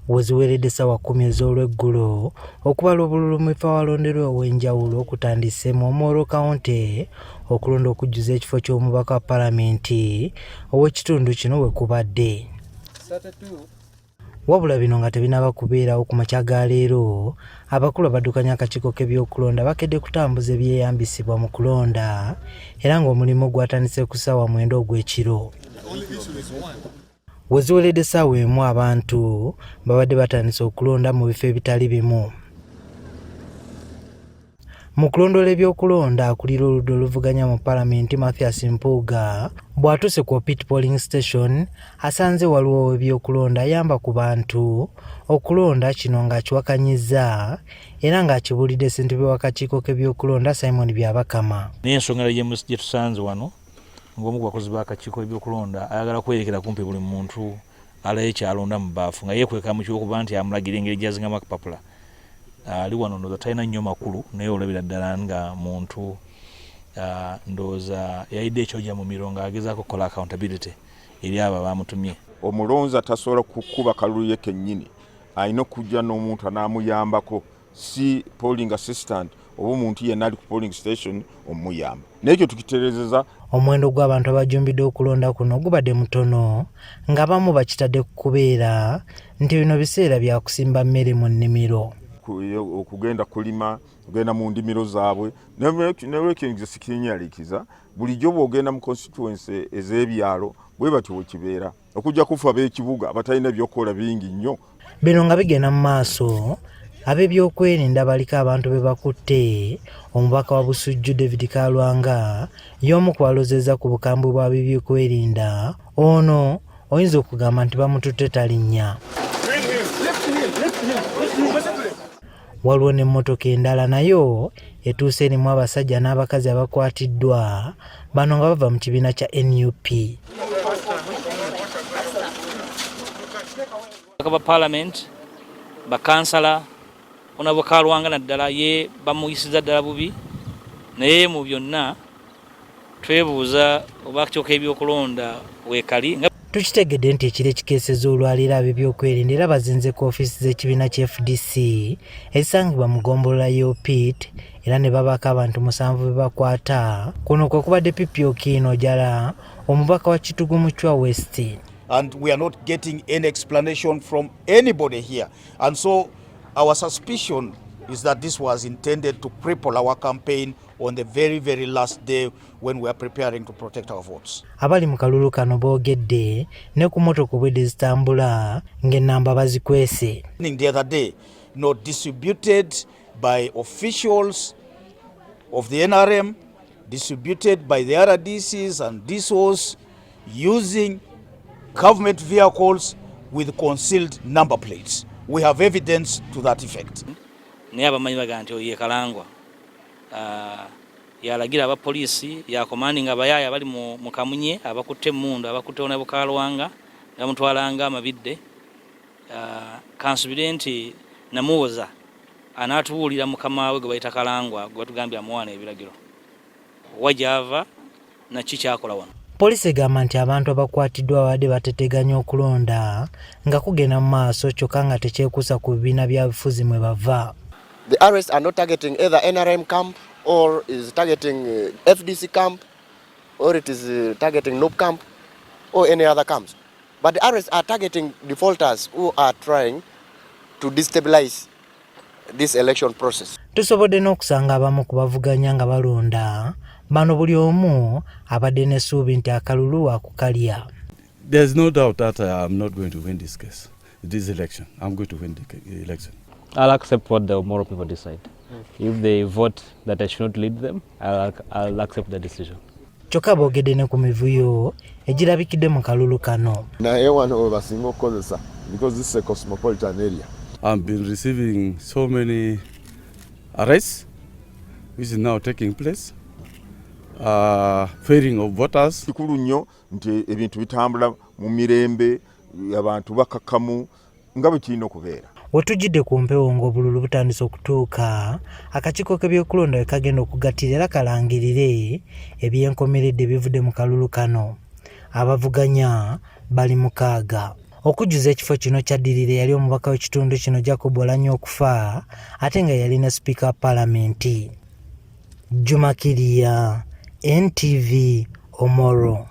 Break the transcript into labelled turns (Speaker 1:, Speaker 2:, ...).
Speaker 1: Weziweredde ssaawa 10 ez'olweggulo okubala obululu mu bifo awalonderwa ow'enjawulo okutandise mu Omoro County okulonda okujjuza ekifo ky'omubaka wa Paalamenti ow'ekitundu kino we kubadde. Wabula bino nga tebinnaba kubeerawo ku makya ga leero, abakulu abaddukanya akakiiko k'ebyokulonda bakedde kutambuza ebyeyambisibwa mu kulonda era ng'omulimu gwatandise ku ssaawa 9 ogw'ekiro. Weziweredde ssaawa emu abantu babadde batandise okulonda mu bifo ebitali bimu. Mu kulondoola ebyokulonda akulira oludda oluvuganya mu Paalamenti Mathias Mpuuga bw'atuuse ku Pit Polling Station asanze waliwo ebyokulonda ayamba ku bantu okulonda kino ng'akiwakanyizza era ng'akibuulidde ssentebe w'akakiiko k'ebyokulonda Simon Byabakama.
Speaker 2: Naye ensonga gye tusanze wano ng'omu ku bakozi b'akakiiko k'ebyokulonda ayagala kwerekera kumpi buli muntu alaye kyalonda mu baafu nga yeekweka mu ky'okuba nti amulagira engeri gy'azingamu akapapula. Ali wano ndowooza talina nnyo makulu naye olabira ddala nga muntu ndowooza yayidde ekyojja mu miro ng'agezaako okukola accountability eri abo bamutumye.
Speaker 3: Omulonzi atasobola kukuba kalulu ye kennyini, alina okujja n'omuntu anaamuyambako, si polling assistant oba omuntu yenna ali ku polling station omuyamba. N'ekyo tukitereezeza.
Speaker 1: Omuwendo gw'abantu abajjumbidde okulonda kuno gubadde mutono ng'abamu bakitadde ku kubeera nti bino biseera bya kusimba mmere mu nnimiro.
Speaker 3: Okugenda kulima, okugenda mu ndimiro zaabwe, newekingiza sikinyalikiza bulijjo bw'ogenda mu constituency ez'ebyalo bwe batyo wekibeera okujja kufa ab'ekibuga abatalina ebyokukola bingi nnyo.
Speaker 1: Bino nga bigenda mu maaso, ab'ebyokwerinda baliko abantu be bakutte. Omubaka wa Busujju David Kalwanga y'omu ku balozeza ku bukambwe bw'ab'ebyokwerinda, ono oyinza okugamba nti bamututte talinnya. Waliwo n'emmotoka endala nayo etuuse erimu abasajja n'abakazi abakwatiddwa, bano nga bava mu kibiina kya NUP.
Speaker 2: Ba Parliament, bakansala onabo Kalwanga naddala ye bamuyisiza ddala bubi, naye mu byonna twebuuza oba akakiiko k'ebyokulonda weekali.
Speaker 1: Tukitegedde nti ekiro ekikeeseza olwaliro ab'ebyokwerinda era bazinze ku ofiisi z'ekibiina kya FDC ezisangibwa mu ggombolola y'Opit era ne babaako abantu 7 be bakwata. Kuno kwe kubadde Pipio Kino Jala, omubaka wa Kitugumuchwa West.
Speaker 4: And we are not getting any explanation from anybody here. And so our suspicion is that this was intended to cripple our campaign on the very, very last day when we are preparing to protect our votes.
Speaker 1: Abali mu kalulu kano boogedde ne ku mmotoka obwedde zitambula ng'ennamba bazikwese.
Speaker 4: The other day, not distributed by officials of the NRM, distributed by the RDCs and DSOs using government vehicles with concealed number plates. We have evidence to that effect.
Speaker 2: Naye abamanyi baga nti oye Kalangwa yalagira abapoliisi yakomandinga abayaaya abali mu Kamunye abakutte emmundu abakutte onabo Kalwanga bamutwalanga amabidde. Kansubire nti namuwoza anaatubuulira mukama we gwe bayita Kalangwa gwe batugambye amuwaana ebiragiro wajava na kikyakola wano.
Speaker 1: Poliisi egamba nti abantu abakwatiddwa babadde bateteganya okulonda nga kugenda mu maaso kyokka nga tekyekuusa ku bibiina bya bufuzi mwe bava.
Speaker 5: The arrests are not targeting either NRM camp or is targeting FDC camp or it is targeting NUP camp or any other camps. But the arrests are targeting defaulters who are trying to destabilize this election process.
Speaker 1: Tusobodde n'okusanga abamu ku bavuganya nga balonda, bano buli omu abadde n'essuubi nti akalulu akukalya.
Speaker 6: There's no doubt that I'm not going to win this case, this election. I'm going to win the election.
Speaker 7: I'll accept what the Omoro people decide. If they vote that I should not lead them, I'll accept the decision.
Speaker 1: Kyokka boogedde ne ku mivuyo egirabikidde mu kalulu kano.
Speaker 8: Naye wano we basinga okukozesa because this is a cosmopolitan area.
Speaker 6: I've been receiving so many arrests, which is now taking place. Fairing of voters.
Speaker 3: Kikulu nnyo nti ebintu bitambula mu mirembe, abantu bakakamu nga bwe kirina okubeera.
Speaker 1: Wetujjidde ku mpewo ng'obululu butandise okutuuka, akakiiko k'ebyokulonda we kagenda okugattira era kalangirire ebyenkomeredde bivudde mu kalulu kano. abavuganya bali 6. Okujjuza ekifo kino kyaddirira yali omubaka w'ekitundu kino Jacob Oulanyah okufa ate nga yalina sipiika wa paalamenti. Juma Kiria, NTV, Omoro.